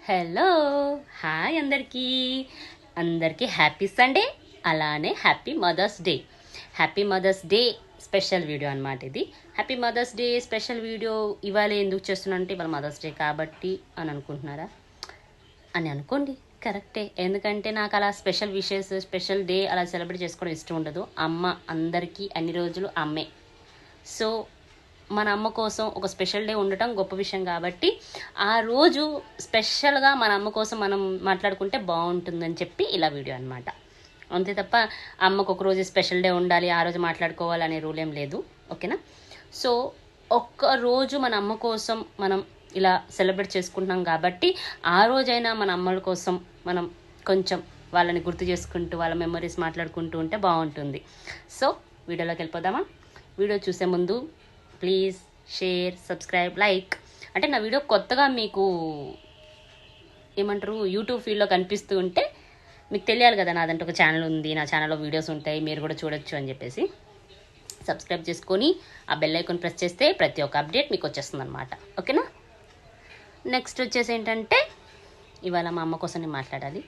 Hello hi అందరికీ happy Sunday, అలానే happy mother's day. Happy mother's day special video అనమాట ఇది. Happy mother's day special video ఇవాళ ఎందుకు చేస్తున్నా అంటే ఇవాళ మదర్స్ డే కాబట్టి అని అనుకుంటున్నారా అని అనుకోండి, కరెక్టే. ఎందుకంటే నాకు అలా స్పెషల్ డే అలా సెలబ్రేట్ చేసుకోవడం ఇష్టం ఉండదు. అమ్మ అందరికీ అన్ని రోజులు అమ్మే. సో మన అమ్మ కోసం ఒక స్పెషల్ డే ఉండటం గొప్ప విషయం కాబట్టి ఆ రోజు స్పెషల్గా మన అమ్మ కోసం మనం మాట్లాడుకుంటే బాగుంటుందని చెప్పి ఇలా వీడియో అనమాట. అంతే తప్ప అమ్మకు ఒక రోజు స్పెషల్ డే ఉండాలి, ఆ రోజు మాట్లాడుకోవాలి అనే రూల్ ఏం లేదు, ఓకేనా? సో ఒక్క రోజు మన అమ్మ కోసం మనం ఇలా సెలబ్రేట్ చేసుకుంటున్నాం కాబట్టి ఆ రోజైనా మన అమ్మల కోసం మనం కొంచెం వాళ్ళని గుర్తు చేసుకుంటూ వాళ్ళ మెమరీస్ మాట్లాడుకుంటూ ఉంటే బాగుంటుంది. సో వీడియోలోకి వెళ్ళిపోదామా? వీడియో చూసే ముందు ప్లీజ్ షేర్, సబ్స్క్రైబ్, లైక్. అంటే నా వీడియో కొత్తగా మీకు ఏమంటారు యూట్యూబ్ ఫీల్డ్లో కనిపిస్తూ ఉంటే మీకు తెలియాలి కదా, నాదంటే ఒక ఛానల్ ఉంది, నా ఛానల్లో వీడియోస్ ఉంటాయి, మీరు కూడా చూడొచ్చు అని చెప్పేసి సబ్స్క్రైబ్ చేసుకొని ఆ బెల్ ఐకాన్ ప్రెస్ చేస్తే ప్రతి ఒక్క అప్డేట్ మీకు వచ్చేస్తుంది అనమాట, ఓకేనా? నెక్స్ట్ వచ్చేసి ఏంటంటే ఇవాళ మా అమ్మ కోసం నేను మాట్లాడాలి.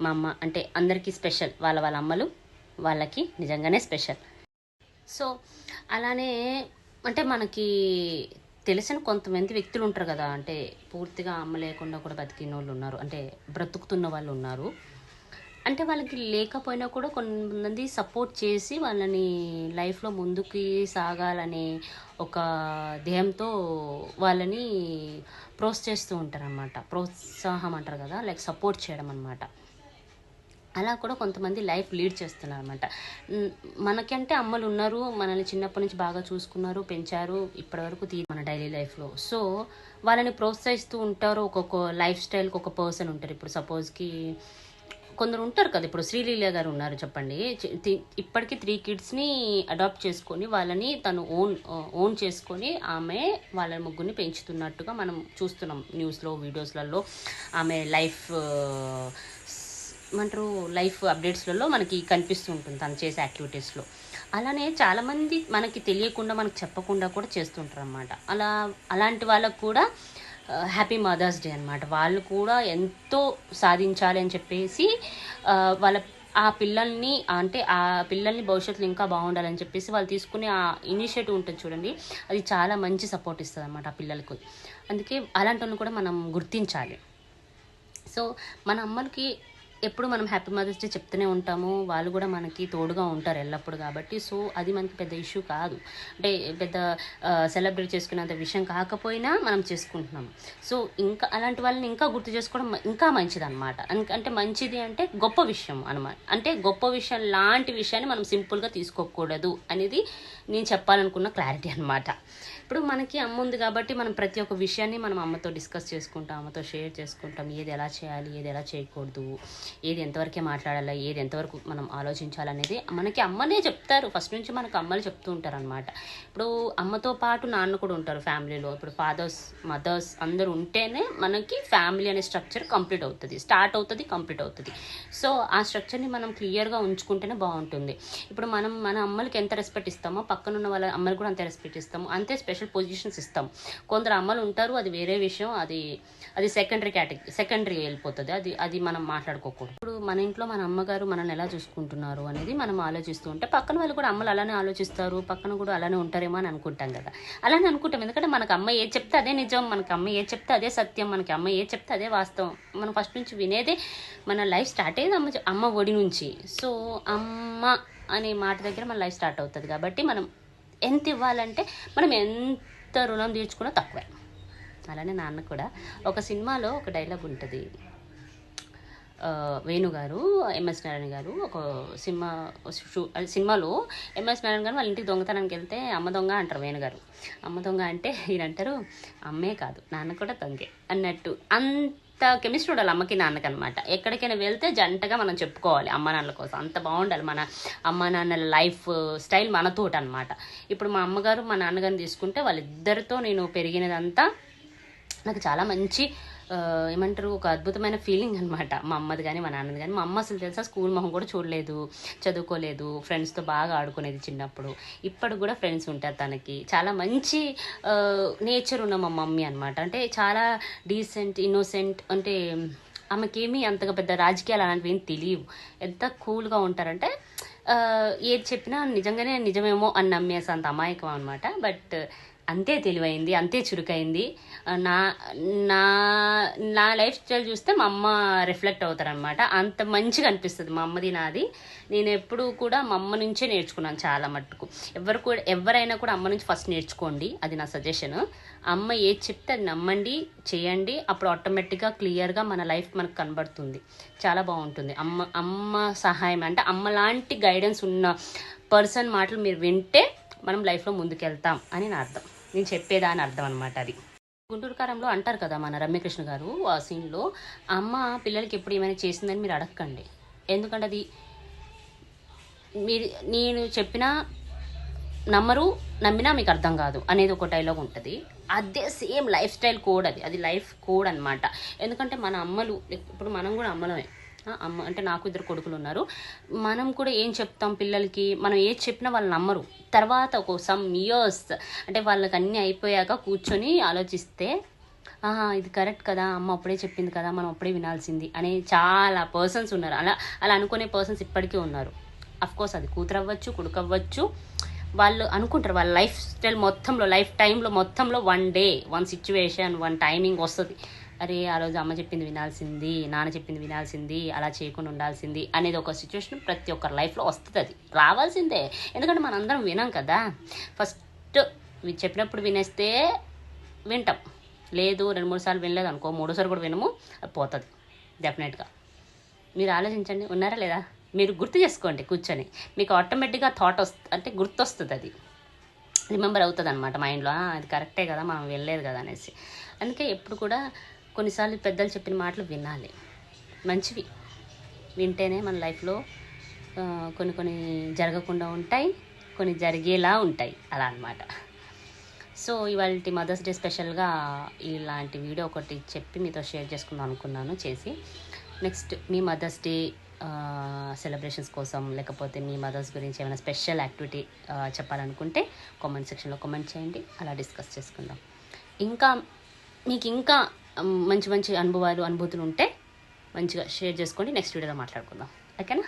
మా అమ్మ అంటే అందరికీ స్పెషల్, వాళ్ళ అమ్మలు వాళ్ళకి నిజంగానే స్పెషల్. సో అలానే అంటే మనకి తెలిసిన కొంతమంది వ్యక్తులు ఉంటారు కదా, అంటే పూర్తిగా అమ్మ లేకుండా కూడా బతికిన వాళ్ళు ఉన్నారు, అంటే బ్రతుకుతున్న వాళ్ళు ఉన్నారు. అంటే వాళ్ళకి లేకపోయినా కూడా కొంతమంది సపోర్ట్ చేసి వాళ్ళని లైఫ్లో ముందుకి సాగాలనే ఒక ధ్యేయంతో వాళ్ళని ప్రోత్సహిస్తూ ఉంటారనమాట. ప్రోత్సాహం అంటారు కదా, లైక్ సపోర్ట్ చేయడం అనమాట. అలా కూడా కొంతమంది లైఫ్ లీడ్ చేస్తున్నారు అనమాట. మనకంటే అమ్మలు ఉన్నారు, మనల్ని చిన్నప్పటి నుంచి బాగా చూసుకున్నారు, పెంచారు, ఇప్పటివరకు మన డైలీ లైఫ్లో. సో వాళ్ళని ప్రోత్సహిస్తూ ఉంటారు. ఒక్కొక్క లైఫ్ స్టైల్కి ఒక పర్సన్ ఉంటారు. ఇప్పుడు సపోజ్కి కొందరు ఉంటారు కదా, ఇప్పుడు శ్రీలీల గారు ఉన్నారు చెప్పండి. ఇప్పటికీ 3 కిడ్స్ని అడాప్ట్ చేసుకొని వాళ్ళని తను ఓన్ చేసుకొని ఆమె వాళ్ళ ముగ్గురిని పెంచుతున్నట్టుగా మనం చూస్తున్నాం న్యూస్లో, వీడియోస్లలో. ఆమె లైఫ్ అప్డేట్స్లలో మనకి కనిపిస్తూ ఉంటుంది తను చేసే యాక్టివిటీస్లో. అలానే చాలామంది మనకి తెలియకుండా, మనకు చెప్పకుండా కూడా చేస్తుంటారు అన్నమాట. అలాంటి వాళ్ళకు కూడా హ్యాపీ మదర్స్ డే అనమాట. వాళ్ళు కూడా ఎంతో సాధించాలి అని చెప్పేసి ఆ పిల్లల్ని భవిష్యత్తులో ఇంకా బాగుండాలని చెప్పేసి వాళ్ళు తీసుకునే ఆ ఇనిషియేటివ్ ఉంటుంది చూడండి, అది చాలా మంచి సపోర్ట్ ఇస్తుంది అనమాట ఆ పిల్లలకు. అందుకే అలాంటి వాళ్ళని కూడా మనం గుర్తించాలి. సో మన అమ్మలకి ఎప్పుడు మనం హ్యాపీ మదర్స్ డే చెప్తూనే ఉంటాము, వాళ్ళు కూడా మనకి తోడుగా ఉంటారు ఎల్లప్పుడు కాబట్టి. సో అది మనకి పెద్ద ఇష్యూ కాదు, అంటే పెద్ద సెలబ్రేట్ చేసుకునేంత విషయం కాకపోయినా మనం చేసుకుంటున్నాం. సో ఇంకా అలాంటి వాళ్ళని ఇంకా గుర్తు చేసుకోవడం ఇంకా మంచిది అనమాట. అంటే మంచిది అంటే గొప్ప విషయం అనమాట. అంటే గొప్ప విషయం లాంటి విషయాన్ని మనం సింపుల్గా తీసుకోకూడదు అనేది నేను చెప్పాలనుకున్న క్లారిటీ అనమాట. ఇప్పుడు మనకి అమ్మ ఉంది కాబట్టి మనం ప్రతి ఒక్క విషయాన్ని మనం అమ్మతో డిస్కస్ చేసుకుంటాం, అమ్మతో షేర్ చేసుకుంటాం. ఏది ఎలా చేయాలి, ఏది ఎలా చేయకూడదు, ఏది ఎంతవరకే మాట్లాడాలి, ఏది ఎంతవరకు మనం ఆలోచించాలనేది మనకి అమ్మనే చెప్తారు. ఫస్ట్ నుంచి మనకు అమ్మలు చెప్తూ ఉంటారు అనమాట. ఇప్పుడు అమ్మతో పాటు నాన్న కూడా ఉంటారు ఫ్యామిలీలో. ఇప్పుడు ఫాదర్స్, మదర్స్ అందరూ ఉంటేనే మనకి ఫ్యామిలీ అనే స్ట్రక్చర్ స్టార్ట్ అవుతుంది, కంప్లీట్ అవుతుంది. సో ఆ స్ట్రక్చర్ని మనం క్లియర్గా ఉంచుకుంటేనే బాగుంటుంది. ఇప్పుడు మనం మన అమ్మలకి ఎంత రెస్పెక్ట్ ఇస్తామో పక్కనున్న వాళ్ళ అమ్మలు కూడా అంతే రెస్పెక్ట్ ఇస్తాము, అంతే స్పెషల్ పొజిషన్స్ ఇస్తాం. కొందరు అమ్మలు ఉంటారు, అది వేరే విషయం, అది సెకండరీ వెళ్ళిపోతుంది, అది మనం మాట్లాడుకోకూడదు. ఇప్పుడు మన ఇంట్లో మన అమ్మగారు మనల్ని ఎలా చూసుకుంటున్నారు అనేది మనం ఆలోచిస్తూ ఉంటే పక్కన వాళ్ళు కూడా అమ్మలు అలానే ఆలోచిస్తారు, పక్కన కూడా అలానే ఉంటారేమో అని అనుకుంటాం కదా. అలానే అనుకుంటాం, ఎందుకంటే మనకు అమ్మ ఏది చెప్తే అదే నిజం, మనకి అమ్మ ఏది చెప్తే అదే సత్యం, మనకి అమ్మ ఏది చెప్తే అదే వాస్తవం. మనం ఫస్ట్ నుంచి వినేదే, మన లైఫ్ స్టార్ట్ అయ్యేది అమ్మ ఒడి నుంచి. సో అమ్మ అనే మాట దగ్గర మన లైఫ్ స్టార్ట్ అవుతుంది కాబట్టి మనం ఎంత ఇవ్వాలంటే మనం ఎంత రుణం తీర్చుకున్నా తక్కువే. అలానే నాన్న కూడా ఒక సినిమాలో ఒక డైలాగ్ ఉంటుంది, వేణుగారు, ఎంఎస్ నారాయణ గారు ఒక సినిమాలో ఎంఎస్ నారాయణ గారు వాళ్ళ ఇంటికి దొంగతనానికి వెళ్తే అమ్మ దొంగ అంటారు వేణుగారు. అమ్మ దొంగ అంటే ఈయనంటారు అమ్మే కాదు నాన్న కూడా దొంగే అన్నట్టు. అంత కెమిస్ట్రీ ఉండాలి అమ్మకి నాన్నకి అనమాట. ఎక్కడికైనా వెళ్తే జంటగా మనం చెప్పుకోవాలి అమ్మ నాన్నల కోసం, అంత బాగుండాలి మన అమ్మ నాన్నల లైఫ్ స్టైల్ మనతోటి అనమాట. ఇప్పుడు మా అమ్మగారు మా నాన్నగారిని తీసుకుంటే వాళ్ళిద్దరితో నేను పెరిగినదంతా నాకు చాలా మంచి ఏమంటారు, ఒక అద్భుతమైన ఫీలింగ్ అనమాట. మా అమ్మది కానీ మా నాన్నది కానీ. మా అమ్మ అసలు తెలుసా స్కూల్ మొహం కూడా చూడలేదు, చదువుకోలేదు, ఫ్రెండ్స్తో బాగా ఆడుకునేది చిన్నప్పుడు. ఇప్పటికి కూడా ఫ్రెండ్స్ ఉంటారు తనకి. చాలా మంచి నేచర్ ఉన్న మా మమ్మీ అనమాట. అంటే చాలా డీసెంట్, ఇన్నోసెంట్. అంటే ఆమెకేమీ అంతగా పెద్ద రాజకీయాలు అలాంటివి ఏం తెలియవు. ఎంత కూల్గా ఉంటారంటే ఏది చెప్పినా నిజంగానే నిజమేమో అని నమ్మేసి అంత అమాయకం అనమాట. బట్ అంతే తెలివైంది, అంతే చురుకైంది. నా నా నా లైఫ్ స్టైల్ చూస్తే మా అమ్మ రిఫ్లెక్ట్ అవుతారనమాట. అంత మంచిగా అనిపిస్తుంది మా అమ్మది నాది. నేను ఎప్పుడూ కూడా మా అమ్మ నుంచే నేర్చుకున్నాను చాలా మట్టుకు. ఎవరైనా కూడా అమ్మ నుంచి ఫస్ట్ నేర్చుకోండి, అది నా సజెషన్. అమ్మ ఏది చెప్తే అది నమ్మండి, చేయండి. అప్పుడు ఆటోమేటిక్గా క్లియర్గా మన లైఫ్ మనకు కనబడుతుంది. చాలా బాగుంటుంది. అమ్మ సహాయం అంటే అమ్మ లాంటి గైడెన్స్ ఉన్న పర్సన్ మాటలు మీరు వింటే మనం లైఫ్లో ముందుకెళ్తాం అని నా అర్థం. నేను చెప్పేదా అని అర్థం అనమాట అది. గుంటూరు కారంలో అంటారు కదా మన రమ్యకృష్ణ గారు ఆ సీన్లో, అమ్మ పిల్లలకి ఎప్పుడు ఏమైనా చేసిందని మీరు అడగకండి. ఎందుకంటే అది మీరు నేను చెప్పినా నమ్మరు, నమ్మినా మీకు అర్థం కాదు అనేది ఒక డైలాగ్ ఉంటుంది. అదే సేమ్ లైఫ్ స్టైల్ కోడ్ అది లైఫ్ కోడ్ అనమాట. ఎందుకంటే మన అమ్మలు, ఇప్పుడు మనం కూడా అమ్మలమే. అమ్మ అంటే నాకు 2 కొడుకులు ఉన్నారు. మనం కూడా ఏం చెప్తాం పిల్లలకి, మనం ఏది చెప్పినా వాళ్ళు నమ్మరు. తర్వాత ఒక సమ్ ఇయర్స్ అంటే వాళ్ళకి అన్నీ అయిపోయాక కూర్చొని ఆలోచిస్తే ఇది కరెక్ట్ కదా, అమ్మ అప్పుడే చెప్పింది కదా, మనం అప్పుడే వినాల్సింది అనే చాలా పర్సన్స్ ఉన్నారు. అలా అనుకునే పర్సన్స్ ఇప్పటికీ ఉన్నారు. అఫ్కోర్స్ అది కూతురు అవ్వచ్చు, కొడుకు అవ్వచ్చు. వాళ్ళు అనుకుంటారు వాళ్ళ లైఫ్ స్టైల్ మొత్తంలో, లైఫ్ టైంలో మొత్తంలో 1 డే 1 సిచ్యువేషన్ 1 టైమింగ్ వస్తుంది. అరే ఆ రోజు అమ్మ చెప్పింది వినాల్సింది, నాన్న చెప్పింది వినాల్సింది, అలా చేయకుండా ఉండాల్సింది అనేది ఒక సిచ్యువేషన్ ప్రతి ఒక్కరి లైఫ్లో వస్తుంది. అది రావాల్సిందే. ఎందుకంటే మనందరం వినాం కదా. ఫస్ట్ చెప్పినప్పుడు వినేస్తే వింటాం. లేదు 2-3 సార్లు వినలేదు అనుకో, 3సారి కూడా వినము, అది పోతుంది డెఫినెట్గా. మీరు ఆలోచించండి, ఉన్నారా లేదా? మీరు గుర్తు చేసుకోండి కూర్చొని. మీకు ఆటోమేటిక్గా థాట్ అంటే గుర్తొస్తుంది, అది రిమెంబర్ అవుతుంది అనమాట మైండ్లో. అది కరెక్టే కదా, మనం వెళ్ళలేదు కదా అనేసి. అందుకే ఎప్పుడు కూడా కొన్నిసార్లు పెద్దలు చెప్పిన మాటలు వినాలి, మంచివి. వింటేనే మన లైఫ్లో కొన్ని జరగకుండా ఉంటాయి, కొన్ని జరిగేలా ఉంటాయి, అలా అనమాట. సో ఇవాళ మదర్స్ డే స్పెషల్గా ఇలాంటి వీడియో ఒకటి చెప్పి మీతో షేర్ చేసుకుందాం అనుకున్నాను చేసి. నెక్స్ట్ మీ మదర్స్ డే సెలబ్రేషన్స్ కోసం, లేకపోతే మీ మదర్స్ గురించి ఏమైనా స్పెషల్ యాక్టివిటీ చెప్పాలనుకుంటే కామెంట్ సెక్షన్లో కామెంట్ చేయండి, అలా డిస్కస్ చేసుకుందాం. మీకు ఇంకా మంచి అనుభూతులు ఉంటే మంచిగా షేర్ చేసుకోండి. నెక్స్ట్ వీడియోలో మాట్లాడుకుందాం, ఓకేనా?